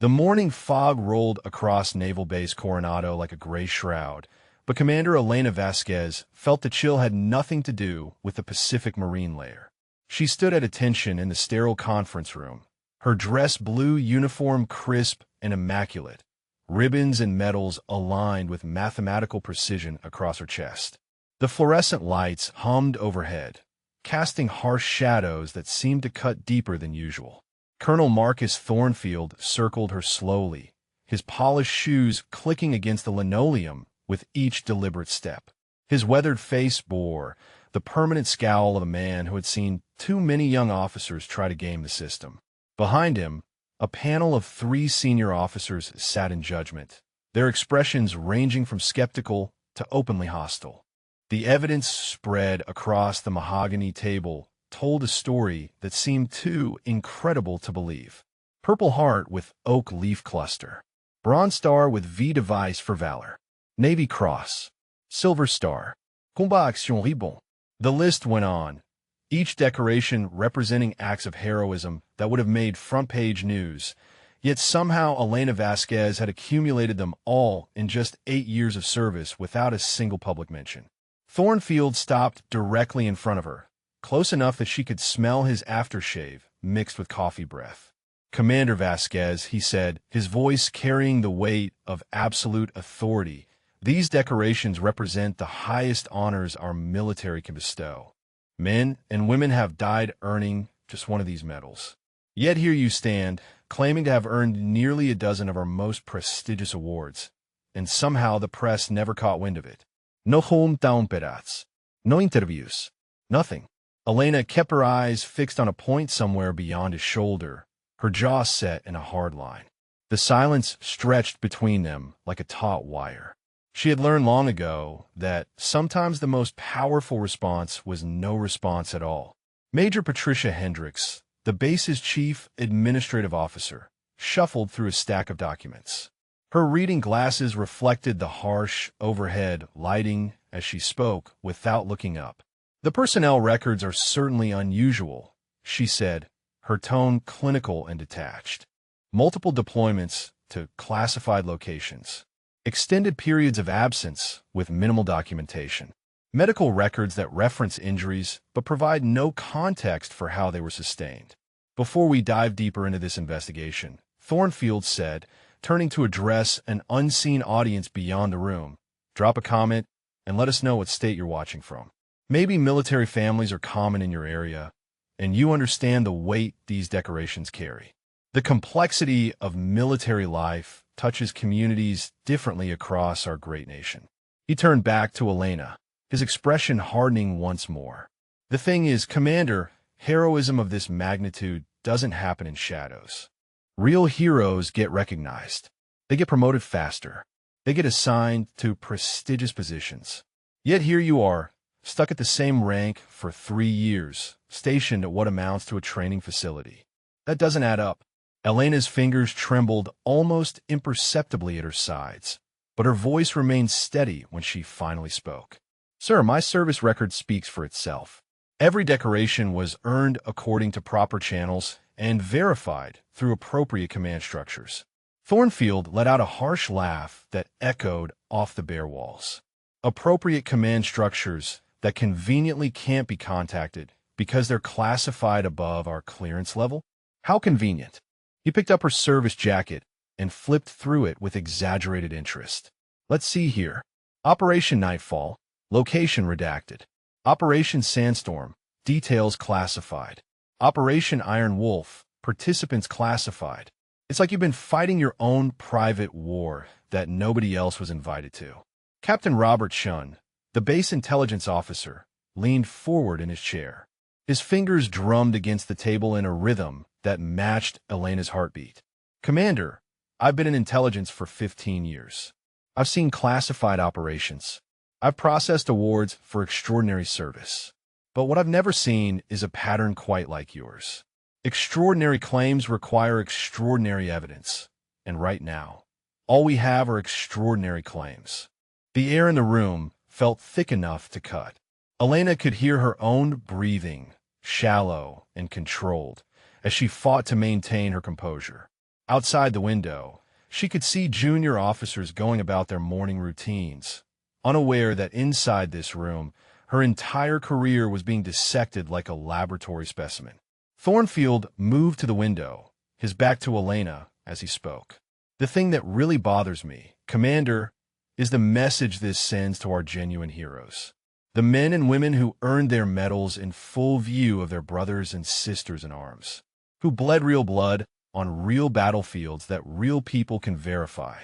The morning fog rolled across Naval Base Coronado like a gray shroud, but Commander Elena Vasquez felt the chill had nothing to do with the Pacific Marine layer. She stood at attention in the sterile conference room, her dress blue uniform crisp and immaculate, ribbons and medals aligned with mathematical precision across her chest. The fluorescent lights hummed overhead, casting harsh shadows that seemed to cut deeper than usual. Colonel Marcus Thornfield circled her slowly, his polished shoes clicking against the linoleum with each deliberate step. His weathered face bore the permanent scowl of a man who had seen too many young officers try to game the system. Behind him, a panel of 3 senior officers sat in judgment, their expressions ranging from skeptical to openly hostile. The evidence spread across the mahogany table told a story that seemed too incredible to believe. Purple Heart with Oak Leaf Cluster, Bronze Star with V device for Valor, Navy Cross, Silver Star, Combat Action Ribon. The list went on, each decoration representing acts of heroism that would have made front-page news, yet somehow Elena Vasquez had accumulated them all in just 8 years of service without a single public mention. Thornfield stopped directly in front of her, close enough that she could smell his aftershave mixed with coffee breath. "Commander Vasquez," he said, his voice carrying the weight of absolute authority, "these decorations represent the highest honors our military can bestow. Men and women have died earning just one of these medals. Yet here you stand, claiming to have earned nearly a dozen of our most prestigious awards, and somehow the press never caught wind of it. No hometown perats, no interviews, nothing." Elena kept her eyes fixed on a point somewhere beyond his shoulder, her jaw set in a hard line. The silence stretched between them like a taut wire. She had learned long ago that sometimes the most powerful response was no response at all. Major Patricia Hendricks, the base's chief administrative officer, shuffled through a stack of documents. Her reading glasses reflected the harsh overhead lighting as she spoke without looking up. "The personnel records are certainly unusual," she said, her tone clinical and detached. "Multiple deployments to classified locations. Extended periods of absence with minimal documentation. Medical records that reference injuries but provide no context for how they were sustained. Before we dive deeper into this investigation," Thornfield said, turning to address an unseen audience beyond the room, "drop a comment and let us know what state you're watching from. Maybe military families are common in your area, and you understand the weight these decorations carry. The complexity of military life touches communities differently across our great nation." He turned back to Elena, his expression hardening once more. "The thing is, Commander, heroism of this magnitude doesn't happen in shadows. Real heroes get recognized. They get promoted faster. They get assigned to prestigious positions. Yet here you are, stuck at the same rank for 3 years, stationed at what amounts to a training facility. That doesn't add up." Elena's fingers trembled almost imperceptibly at her sides, but her voice remained steady when she finally spoke. "Sir, my service record speaks for itself. Every decoration was earned according to proper channels and verified through appropriate command structures." Thornfield let out a harsh laugh that echoed off the bare walls. "Appropriate command structures that conveniently can't be contacted because they're classified above our clearance level? How convenient." He picked up her service jacket and flipped through it with exaggerated interest. "Let's see here. Operation Nightfall, location redacted. Operation Sandstorm, details classified. Operation Iron Wolf, participants classified. It's like you've been fighting your own private war that nobody else was invited to." Captain Robert Shun, the base intelligence officer, leaned forward in his chair. His fingers drummed against the table in a rhythm that matched Elena's heartbeat. "Commander, I've been in intelligence for 15 years. I've seen classified operations. I've processed awards for extraordinary service. But what I've never seen is a pattern quite like yours. Extraordinary claims require extraordinary evidence. And right now, all we have are extraordinary claims." The air in the room felt thick enough to cut. Elena could hear her own breathing, shallow and controlled, as she fought to maintain her composure. Outside the window, she could see junior officers going about their morning routines, unaware that inside this room, her entire career was being dissected like a laboratory specimen. Thornfield moved to the window, his back to Elena, as he spoke. The thing that really bothers me, Commander, is the message this sends to our genuine heroes. The men and women who earned their medals in full view of their brothers and sisters in arms, who bled real blood on real battlefields that real people can verify.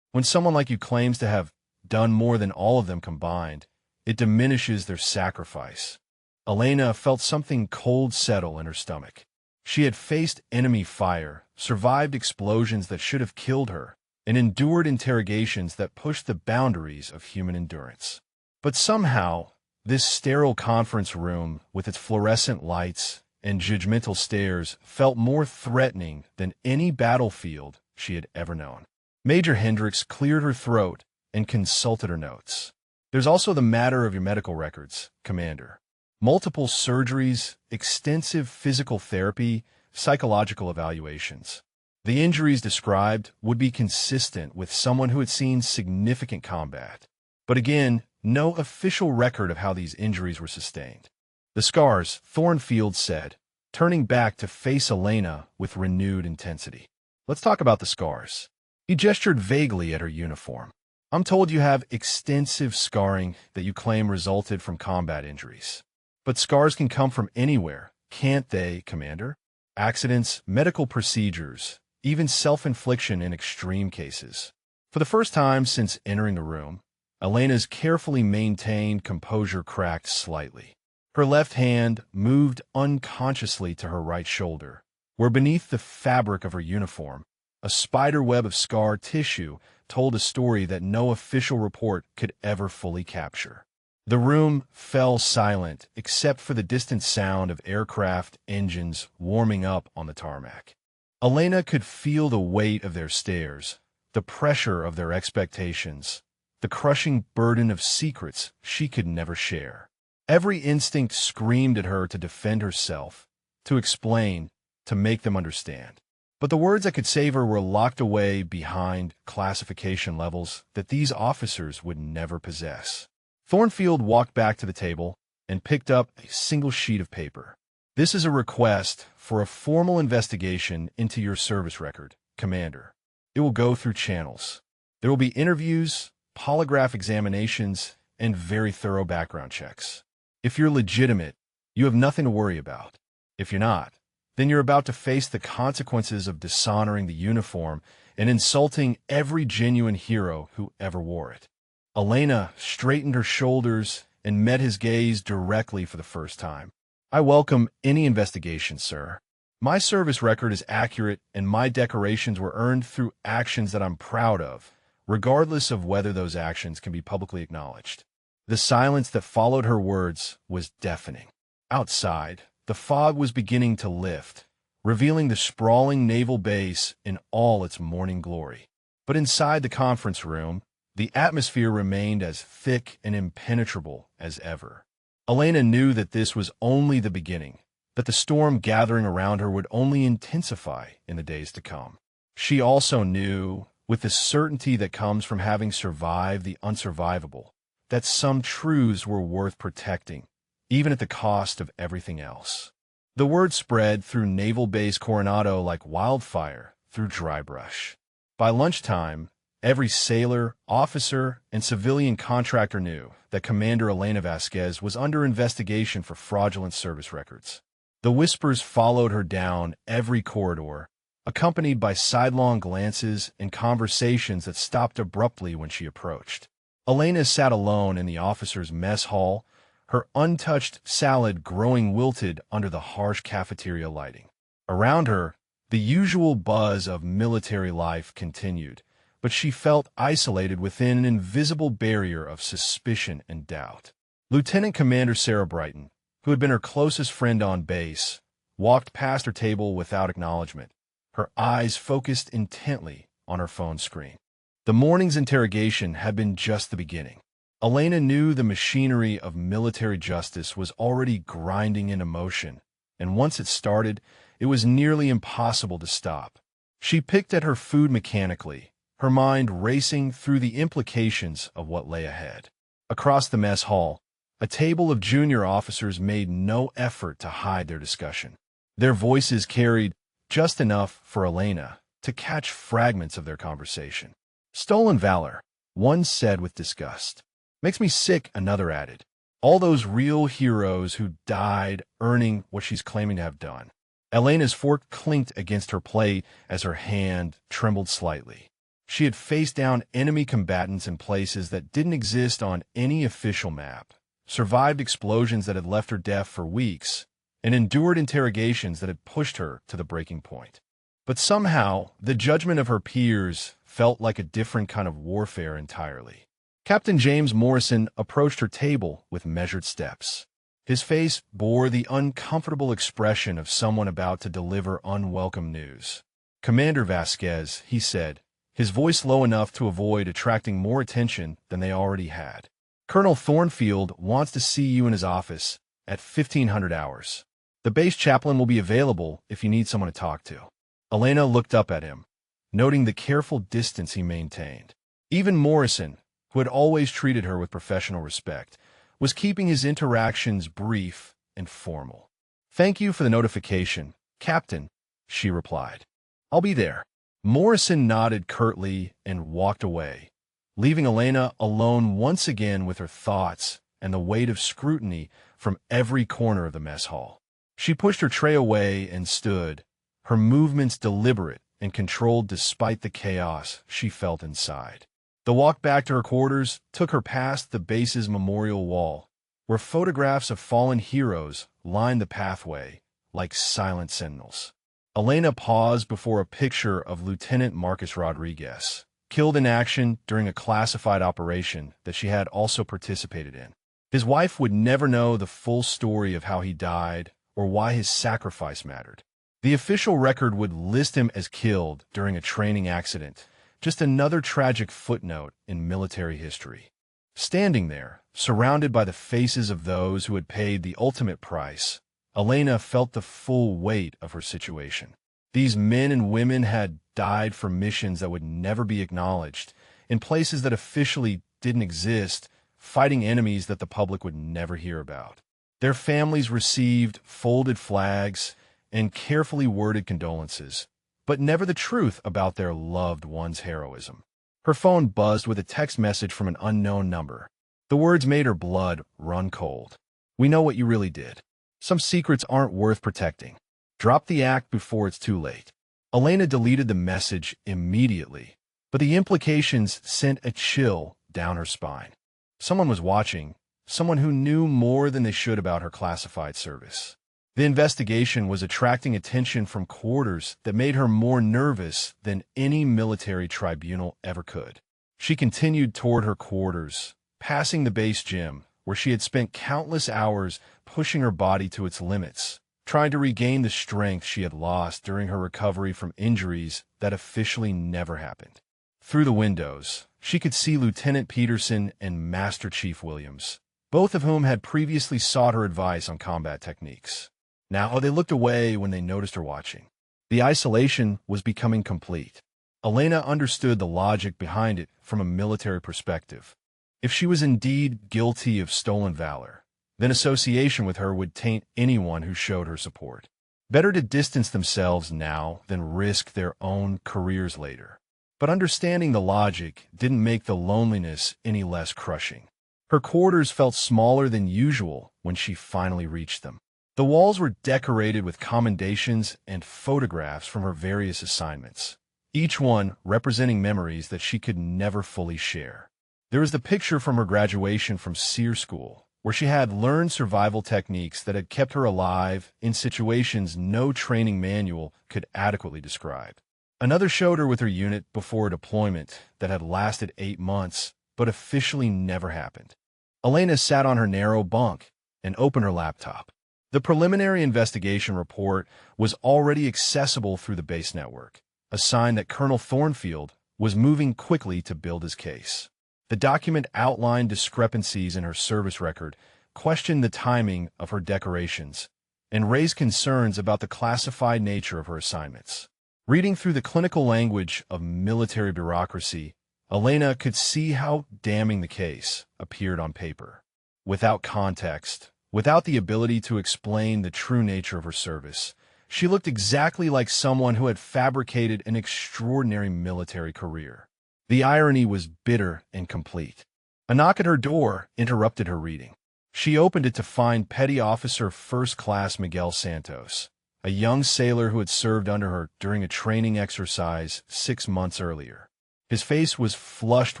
When someone like you claims to have done more than all of them combined, it diminishes their sacrifice. Elena felt something cold settle in her stomach. She had faced enemy fire, survived explosions that should have killed her, and endured interrogations that pushed the boundaries of human endurance. But somehow, this sterile conference room, with its fluorescent lights and judgmental stares, felt more threatening than any battlefield she had ever known. Major Hendricks cleared her throat and consulted her notes. There's also the matter of your medical records, Commander. Multiple surgeries, extensive physical therapy, psychological evaluations. The injuries described would be consistent with someone who had seen significant combat. But again, no official record of how these injuries were sustained. The scars, Thornfield said, turning back to face Elena with renewed intensity. Let's talk about the scars. He gestured vaguely at her uniform. I'm told you have extensive scarring that you claim resulted from combat injuries. But scars can come from anywhere, can't they, Commander? Accidents, medical procedures, even self-infliction in extreme cases. For the first time since entering the room, Elena's carefully maintained composure cracked slightly. Her left hand moved unconsciously to her right shoulder, where beneath the fabric of her uniform, a spider web of scar tissue told a story that no official report could ever fully capture. The room fell silent except for the distant sound of aircraft engines warming up on the tarmac. Elena could feel the weight of their stares, the pressure of their expectations, the crushing burden of secrets she could never share. Every instinct screamed at her to defend herself, to explain, to make them understand. But the words that could save her were locked away behind classification levels that these officers would never possess. Thornfield walked back to the table and picked up a single sheet of paper. This is a request for a formal investigation into your service record, Commander. It will go through channels. There will be interviews, polygraph examinations, and very thorough background checks. If you're legitimate, you have nothing to worry about. If you're not, then you're about to face the consequences of dishonoring the uniform and insulting every genuine hero who ever wore it. Elena straightened her shoulders and met his gaze directly for the first time. I welcome any investigation, sir. My service record is accurate and my decorations were earned through actions that I'm proud of, regardless of whether those actions can be publicly acknowledged. The silence that followed her words was deafening. Outside, the fog was beginning to lift, revealing the sprawling naval base in all its morning glory. But inside the conference room, the atmosphere remained as thick and impenetrable as ever. Elena knew that this was only the beginning, that the storm gathering around her would only intensify in the days to come. She also knew, with the certainty that comes from having survived the unsurvivable, that some truths were worth protecting, even at the cost of everything else. The word spread through Naval Base Coronado like wildfire through dry brush. By lunchtime, every sailor, officer, and civilian contractor knew that Commander Elena Vasquez was under investigation for fraudulent service records. The whispers followed her down every corridor, accompanied by sidelong glances and conversations that stopped abruptly when she approached. Elena sat alone in the officers' mess hall, her untouched salad growing wilted under the harsh cafeteria lighting. Around her, the usual buzz of military life continued, but she felt isolated within an invisible barrier of suspicion and doubt. Lieutenant Commander Sarah Brighton, who had been her closest friend on base, walked past her table without acknowledgement, her eyes focused intently on her phone screen. The morning's interrogation had been just the beginning. Elena knew the machinery of military justice was already grinding into motion, and once it started, it was nearly impossible to stop. She picked at her food mechanically, her mind racing through the implications of what lay ahead. Across the mess hall, a table of junior officers made no effort to hide their discussion. Their voices carried just enough for Elena to catch fragments of their conversation. "Stolen valor," one said with disgust. "Makes me sick," another added. "All those real heroes who died earning what she's claiming to have done." Elena's fork clinked against her plate as her hand trembled slightly. She had faced down enemy combatants in places that didn't exist on any official map, survived explosions that had left her deaf for weeks, and endured interrogations that had pushed her to the breaking point. But somehow, the judgment of her peers felt like a different kind of warfare entirely. Captain James Morrison approached her table with measured steps. His face bore the uncomfortable expression of someone about to deliver unwelcome news. "Commander Vasquez," he said, his voice low enough to avoid attracting more attention than they already had. "Colonel Thornfield wants to see you in his office at 1500 hours. The base chaplain will be available if you need someone to talk to." Elena looked up at him, noting the careful distance he maintained. Even Morrison, who had always treated her with professional respect, was keeping his interactions brief and formal. "Thank you for the notification, Captain," she replied. "I'll be there." Morrison nodded curtly and walked away, leaving Elena alone once again with her thoughts and the weight of scrutiny from every corner of the mess hall. She pushed her tray away and stood, her movements deliberate and controlled despite the chaos she felt inside. The walk back to her quarters took her past the base's memorial wall, where photographs of fallen heroes lined the pathway like silent sentinels. Elena paused before a picture of Lieutenant Marcus Rodriguez, killed in action during a classified operation that she had also participated in. His wife would never know the full story of how he died or why his sacrifice mattered. The official record would list him as killed during a training accident, just another tragic footnote in military history. Standing there, surrounded by the faces of those who had paid the ultimate price, Elena felt the full weight of her situation. These men and women had died for missions that would never be acknowledged, in places that officially didn't exist, fighting enemies that the public would never hear about. Their families received folded flags and carefully worded condolences, but never the truth about their loved one's heroism. Her phone buzzed with a text message from an unknown number. The words made her blood run cold. "We know what you really did. Some secrets aren't worth protecting. Drop the act before it's too late." Elena deleted the message immediately, but the implications sent a chill down her spine. Someone was watching, someone who knew more than they should about her classified service. The investigation was attracting attention from quarters that made her more nervous than any military tribunal ever could. She continued toward her quarters, passing the base gym, where she had spent countless hours pushing her body to its limits, trying to regain the strength she had lost during her recovery from injuries that officially never happened. Through the windows, she could see Lieutenant Peterson and Master Chief Williams, both of whom had previously sought her advice on combat techniques. Now they looked away when they noticed her watching. The isolation was becoming complete. Elena understood the logic behind it from a military perspective. If she was indeed guilty of stolen valor, then association with her would taint anyone who showed her support. Better to distance themselves now than risk their own careers later. But understanding the logic didn't make the loneliness any less crushing. Her quarters felt smaller than usual when she finally reached them. The walls were decorated with commendations and photographs from her various assignments, each one representing memories that she could never fully share. There was the picture from her graduation from SEER school, where she had learned survival techniques that had kept her alive in situations no training manual could adequately describe. Another showed her with her unit before a deployment that had lasted 8 months, but officially never happened. Elena sat on her narrow bunk and opened her laptop. The preliminary investigation report was already accessible through the base network, a sign that Colonel Thornfield was moving quickly to build his case. The document outlined discrepancies in her service record, questioned the timing of her decorations, and raised concerns about the classified nature of her assignments. Reading through the clinical language of military bureaucracy, Elena could see how damning the case appeared on paper. Without context, without the ability to explain the true nature of her service, she looked exactly like someone who had fabricated an extraordinary military career. The irony was bitter and complete. A knock at her door interrupted her reading. She opened it to find Petty Officer First Class Miguel Santos, a young sailor who had served under her during a training exercise 6 months earlier. His face was flushed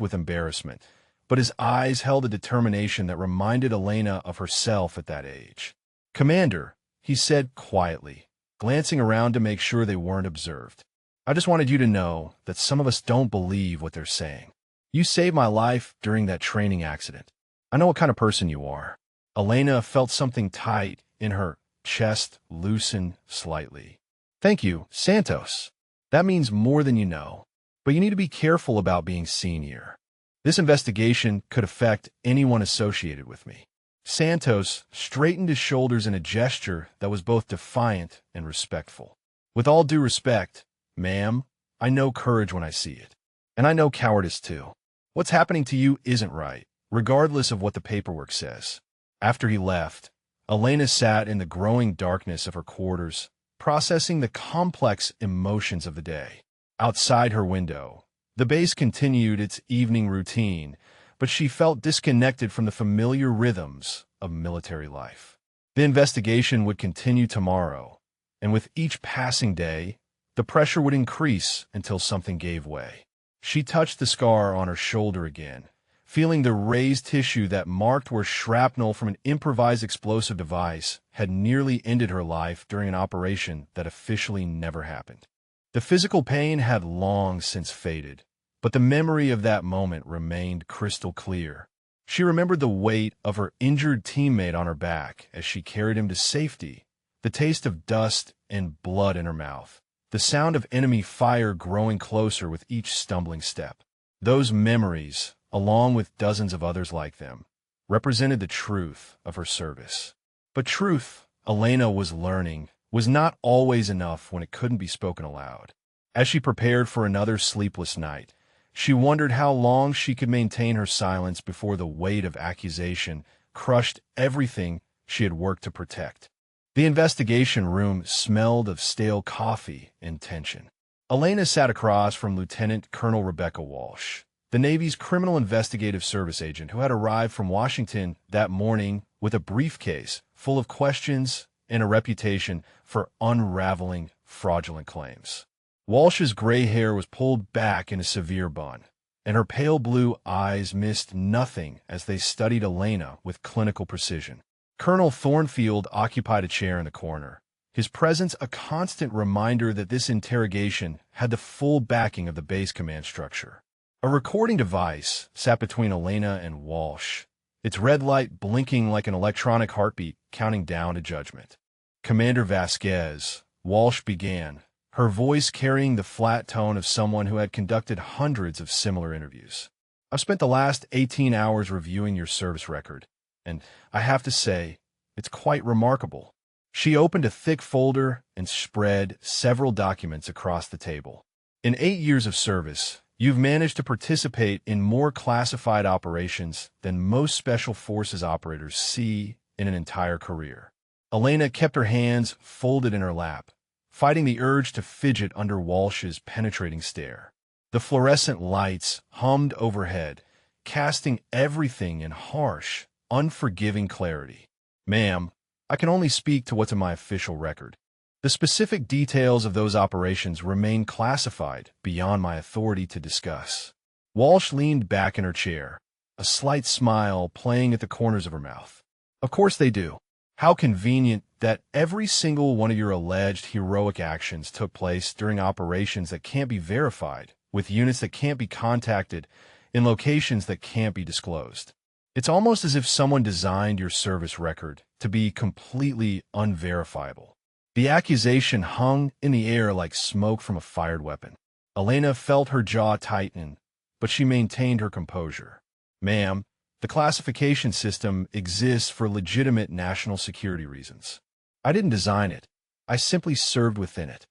with embarrassment, but his eyes held a determination that reminded Elena of herself at that age. "Commander," he said quietly, glancing around to make sure they weren't observed. "I just wanted you to know that some of us don't believe what they're saying. You saved my life during that training accident. I know what kind of person you are." Elena felt something tight in her chest loosen slightly. "Thank you, Santos. That means more than you know. But you need to be careful about being senior. This investigation could affect anyone associated with me." Santos straightened his shoulders in a gesture that was both defiant and respectful. "With all due respect, ma'am, I know courage when I see it. And I know cowardice too. What's happening to you isn't right, regardless of what the paperwork says." After he left, Elena sat in the growing darkness of her quarters, processing the complex emotions of the day. Outside her window, the base continued its evening routine, but she felt disconnected from the familiar rhythms of military life. The investigation would continue tomorrow, and with each passing day, the pressure would increase until something gave way. She touched the scar on her shoulder again, feeling the raised tissue that marked where shrapnel from an improvised explosive device had nearly ended her life during an operation that officially never happened. The physical pain had long since faded, but the memory of that moment remained crystal clear. She remembered the weight of her injured teammate on her back as she carried him to safety, the taste of dust and blood in her mouth, the sound of enemy fire growing closer with each stumbling step. Those memories, along with dozens of others like them, represented the truth of her service. But truth, Elena was learning, was not always enough when it couldn't be spoken aloud. As she prepared for another sleepless night, she wondered how long she could maintain her silence before the weight of accusation crushed everything she had worked to protect. The investigation room smelled of stale coffee and tension. Elena sat across from Lieutenant Colonel Rebecca Walsh, the Navy's Criminal Investigative Service agent who had arrived from Washington that morning with a briefcase full of questions and a reputation for unraveling fraudulent claims. Walsh's gray hair was pulled back in a severe bun, and her pale blue eyes missed nothing as they studied Elena with clinical precision. Colonel Thornfield occupied a chair in the corner, his presence a constant reminder that this interrogation had the full backing of the base command structure. A recording device sat between Elena and Walsh, its red light blinking like an electronic heartbeat counting down to judgment. "Commander Vasquez," Walsh began, her voice carrying the flat tone of someone who had conducted hundreds of similar interviews. "I've spent the last 18 hours reviewing your service record, and I have to say, it's quite remarkable." She opened a thick folder and spread several documents across the table. "In 8 years of service, you've managed to participate in more classified operations than most Special Forces operators see in an entire career." Elena kept her hands folded in her lap, fighting the urge to fidget under Walsh's penetrating stare. The fluorescent lights hummed overhead, casting everything in harsh, unforgiving clarity. "Ma'am, I can only speak to what's in my official record. The specific details of those operations remain classified beyond my authority to discuss." Walsh leaned back in her chair, a slight smile playing at the corners of her mouth. "Of course they do. How convenient that every single one of your alleged heroic actions took place during operations that can't be verified, with units that can't be contacted, in locations that can't be disclosed. It's almost as if someone designed your service record to be completely unverifiable." The accusation hung in the air like smoke from a fired weapon. Elena felt her jaw tighten, but she maintained her composure. "Ma'am, the classification system exists for legitimate national security reasons. I didn't design it. I simply served within it."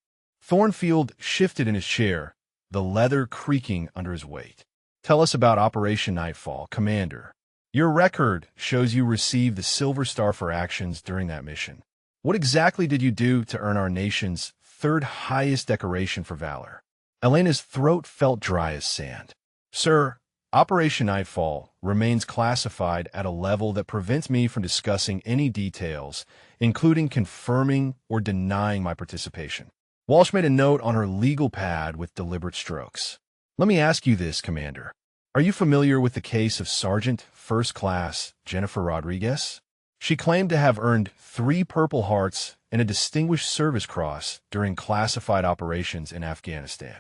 Thornfield shifted in his chair, the leather creaking under his weight. Tell us about Operation Nightfall, Commander. Your record shows you received the Silver Star for actions during that mission. What exactly did you do to earn our nation's third highest decoration for valor? Elena's throat felt dry as sand. Sir, Operation Nightfall remains classified at a level that prevents me from discussing any details, including confirming or denying my participation. Walsh made a note on her legal pad with deliberate strokes. Let me ask you this, Commander. Are you familiar with the case of Sergeant First Class Jennifer Rodriguez? She claimed to have earned 3 Purple Hearts and a Distinguished Service Cross during classified operations in Afghanistan.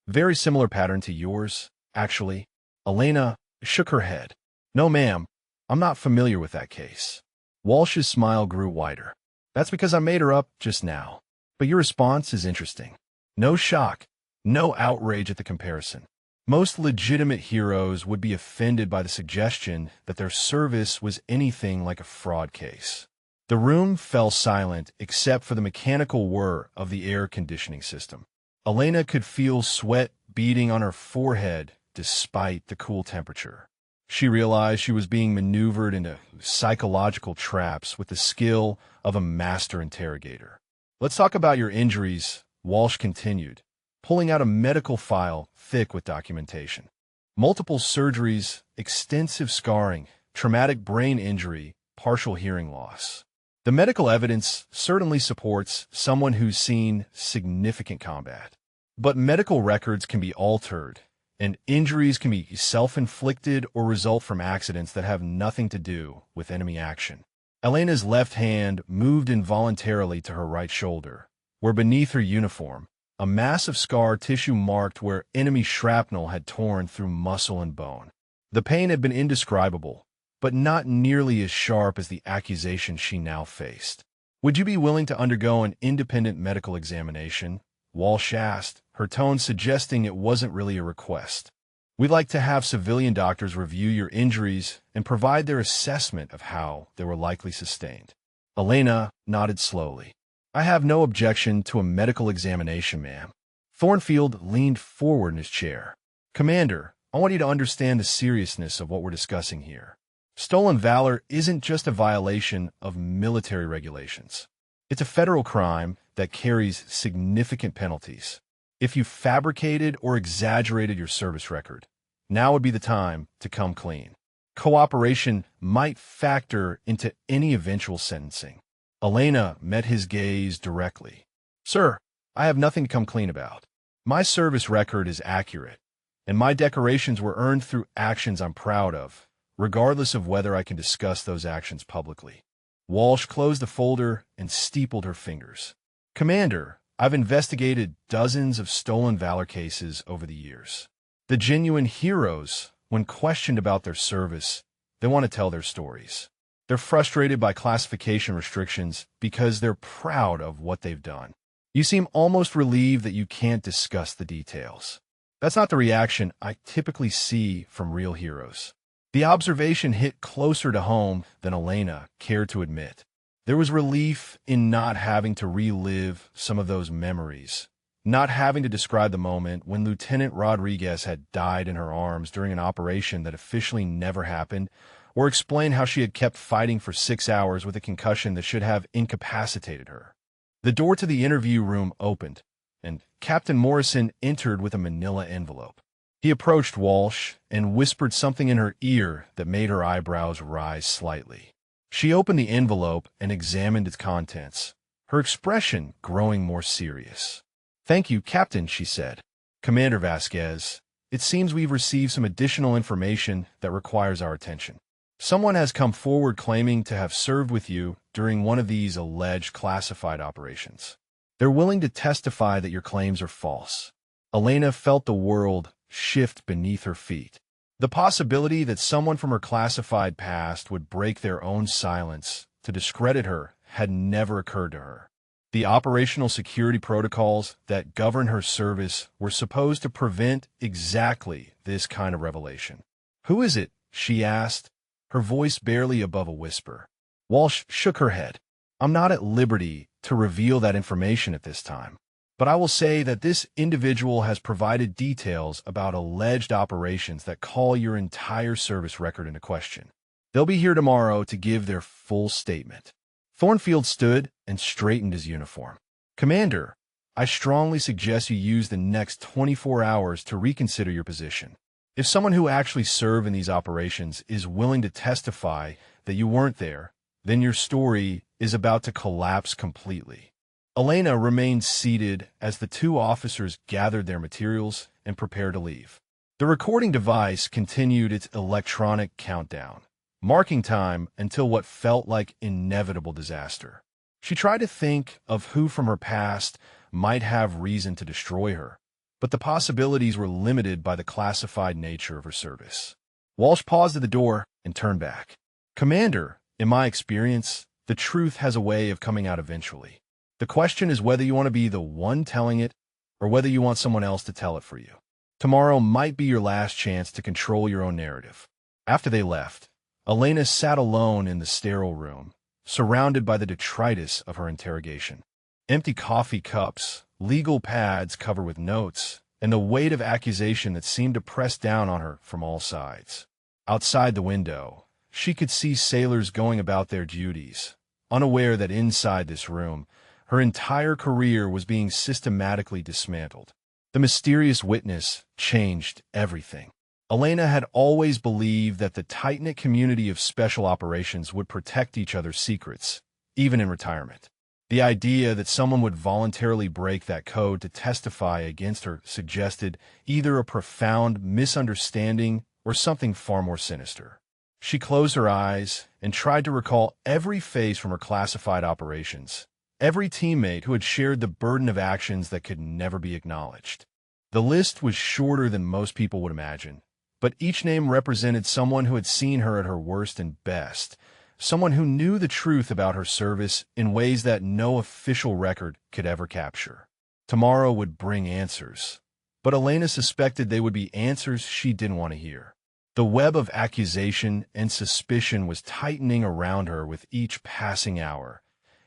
Very similar pattern to yours, actually. Elena shook her head. No, ma'am, I'm not familiar with that case. Walsh's smile grew wider. That's because I made her up just now. But your response is interesting. No shock, no outrage at the comparison. Most legitimate heroes would be offended by the suggestion that their service was anything like a fraud case. The room fell silent except for the mechanical whir of the air conditioning system. Elena could feel sweat beading on her forehead despite the cool temperature. She realized she was being maneuvered into psychological traps with the skill of a master interrogator. Let's talk about your injuries, Walsh continued, pulling out a medical file thick with documentation. Multiple surgeries, extensive scarring, traumatic brain injury, partial hearing loss. The medical evidence certainly supports someone who's seen significant combat. But medical records can be altered, and injuries can be self-inflicted or result from accidents that have nothing to do with enemy action. Elena's left hand moved involuntarily to her right shoulder, where beneath her uniform, a massive scar tissue marked where enemy shrapnel had torn through muscle and bone. The pain had been indescribable, but not nearly as sharp as the accusation she now faced. Would you be willing to undergo an independent medical examination? Walsh asked, her tone suggesting it wasn't really a request. We'd like to have civilian doctors review your injuries and provide their assessment of how they were likely sustained. Elena nodded slowly. I have no objection to a medical examination, ma'am. Thornfield leaned forward in his chair. Commander, I want you to understand the seriousness of what we're discussing here. Stolen valor isn't just a violation of military regulations. It's a federal crime that carries significant penalties. If you fabricated or exaggerated your service record, now would be the time to come clean. Cooperation might factor into any eventual sentencing. Elena met his gaze directly. Sir, I have nothing to come clean about. My service record is accurate, and my decorations were earned through actions I'm proud of, regardless of whether I can discuss those actions publicly. Walsh closed the folder and steepled her fingers. Commander, I've investigated dozens of stolen valor cases over the years. The genuine heroes, when questioned about their service, they want to tell their stories. They're frustrated by classification restrictions because they're proud of what they've done. You seem almost relieved that you can't discuss the details. That's not the reaction I typically see from real heroes. The observation hit closer to home than Elena cared to admit. There was relief in not having to relive some of those memories, not having to describe the moment when Lieutenant Rodriguez had died in her arms during an operation that officially never happened, or explain how she had kept fighting for 6 hours with a concussion that should have incapacitated her. The door to the interview room opened, and Captain Morrison entered with a manila envelope. He approached Walsh and whispered something in her ear that made her eyebrows rise slightly. She opened the envelope and examined its contents, her expression growing more serious. Thank you, Captain, she said. Commander Vasquez, it seems we've received some additional information that requires our attention. Someone has come forward claiming to have served with you during one of these alleged classified operations. They're willing to testify that your claims are false. Elena felt the world shift beneath her feet. The possibility that someone from her classified past would break their own silence to discredit her had never occurred to her. The operational security protocols that govern her service were supposed to prevent exactly this kind of revelation. Who is it? She asked, her voice barely above a whisper. Walsh shook her head. I'm not at liberty to reveal that information at this time. but I will say that this individual has provided details about alleged operations that call your entire service record into question. They'll be here tomorrow to give their full statement." Thornfield stood and straightened his uniform. "Commander, I strongly suggest you use the next 24 hours to reconsider your position. If someone who actually served in these operations is willing to testify that you weren't there, then your story is about to collapse completely." Elena remained seated as the two officers gathered their materials and prepared to leave. The recording device continued its electronic countdown, marking time until what felt like inevitable disaster. She tried to think of who from her past might have reason to destroy her, but the possibilities were limited by the classified nature of her service. Walsh paused at the door and turned back. "Commander, in my experience, the truth has a way of coming out eventually. The question is whether you want to be the one telling it or whether you want someone else to tell it for you. Tomorrow might be your last chance to control your own narrative." After they left, Elena sat alone in the sterile room, surrounded by the detritus of her interrogation. Empty coffee cups, legal pads covered with notes, and the weight of accusation that seemed to press down on her from all sides. Outside the window, she could see sailors going about their duties, unaware that inside this room, her entire career was being systematically dismantled. The mysterious witness changed everything. Elena had always believed that the tight-knit community of special operations would protect each other's secrets, even in retirement. The idea that someone would voluntarily break that code to testify against her suggested either a profound misunderstanding or something far more sinister. She closed her eyes and tried to recall every face from her classified operations, every teammate who had shared the burden of actions that could never be acknowledged. The list was shorter than most people would imagine, but each name represented someone who had seen her at her worst and best, someone who knew the truth about her service in ways that no official record could ever capture. Tomorrow would bring answers, but Elena suspected they would be answers she didn't want to hear. The web of accusation and suspicion was tightening around her with each passing hour,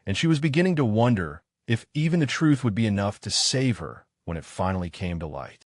and she was beginning to wonder if even the truth would be enough to save her when it finally came to light.